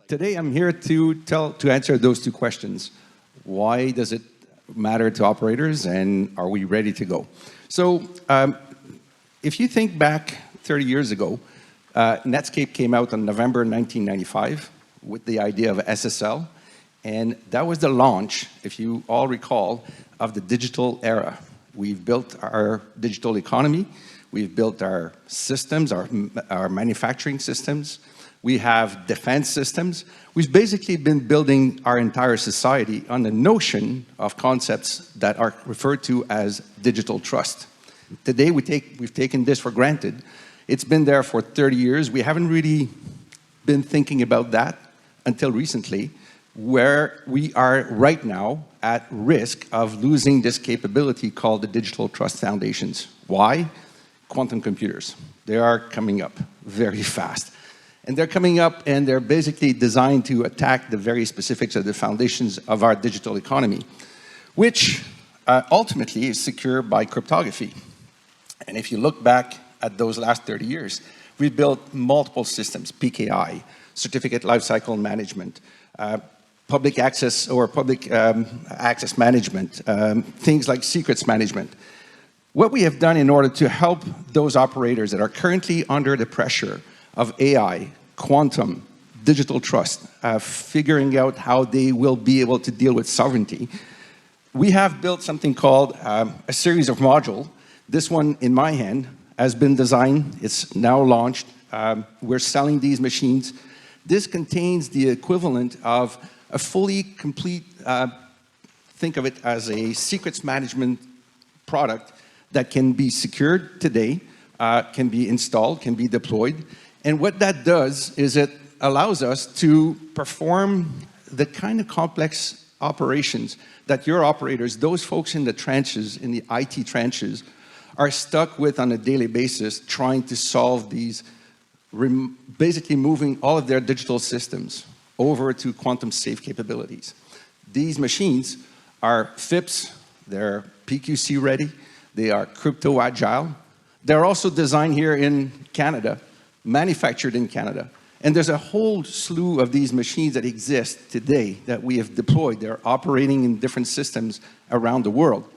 Today I'm here to answer those two questions. Why does it matter to operators, and are we ready to go? So if you think back 30 years ago, Netscape came out in November 1995 with the idea of SSL, and that was the launch, if you all recall, of the digital era. We've built our digital economy, we've built our systems, our manufacturing systems, we have defense systems. We've basically been building our entire society on the notion of concepts that are referred to as digital trust. Today, we've taken this for granted. It's been there for 30 years. We haven't really been thinking about that until recently, where we are right now at risk of losing this capability called the digital trust foundations. Why? Quantum computers. They are coming up very fast. And they're coming up and they're basically designed to attack the very specifics of the foundations of our digital economy, which ultimately is secure by cryptography. And if you look back at those last 30 years, we've built multiple systems, PKI, certificate lifecycle management, public access or public access management, things like secrets management. What we have done in order to help those operators that are currently under the pressure of AI, quantum, digital trust, figuring out how they will be able to deal with sovereignty, we have built something called a series of modules. This one in my hand has been designed. It's now launched. We're selling these machines. This contains the equivalent of a fully complete, think of it as a secrets management product that can be secured today, can be installed, can be deployed. And what that does is it allows us to perform the kind of complex operations that your operators, those folks in the trenches, in the IT trenches, are stuck with on a daily basis, trying to solve these, basically moving all of their digital systems over to quantum safe capabilities. These machines are FIPS, they're PQC ready, they are crypto agile. They're also designed here in Canada, manufactured in Canada. And there's a whole slew of these machines that exist today that we have deployed. They're operating in different systems around the world.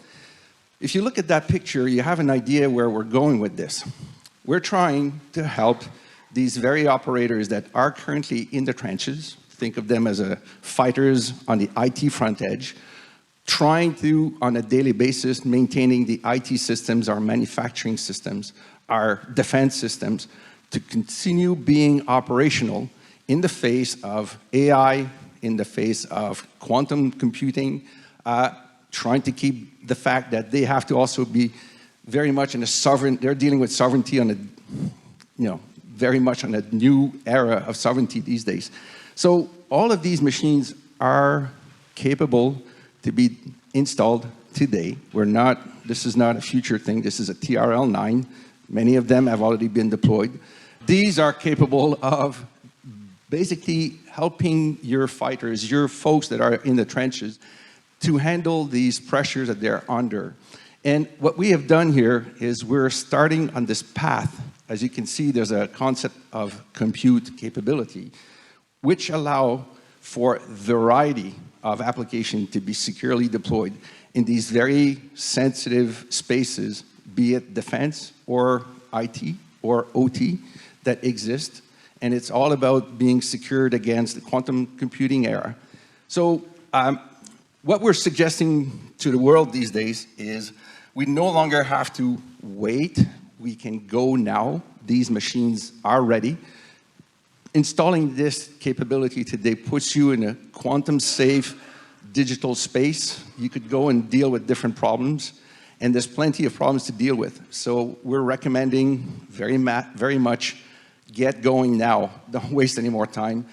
If you look at that picture, you have an idea where we're going with this. We're trying to help these very operators that are currently in the trenches, think of them as fighters on the IT front edge, trying to, on a daily basis, maintaining the IT systems, our manufacturing systems, our defense systems, to continue being operational in the face of AI, in the face of quantum computing, trying to keep the fact that they have to also be very much in a sovereign, they're dealing with sovereignty on a, very much on a new era of sovereignty these days. So all of these machines are capable to be installed today. This is not a future thing, this is a TRL-9. Many of them have already been deployed. These are capable of basically helping your fighters, your folks that are in the trenches, to handle these pressures that they're under. And what we have done here is we're starting on this path. As you can see, there's a concept of compute capability, which allow for a variety of applications to be securely deployed in these very sensitive spaces, be it defense or IT or OT that exist. And it's all about being secured against the quantum computing era. So what we're suggesting to the world these days is we no longer have to wait. We can go now. These machines are ready. Installing this capability today puts you in a quantum safe digital space. You could go and deal with different problems, and there's plenty of problems to deal with. So we're recommending very much get going now. Don't waste any more time.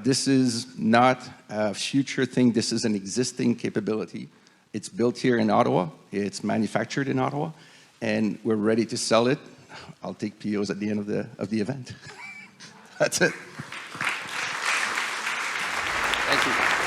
This is not a future thing. This is an existing capability. It's built here in Ottawa. It's manufactured in Ottawa, and we're ready to sell it. I'll take POs at the end of the event. That's it. Thank you.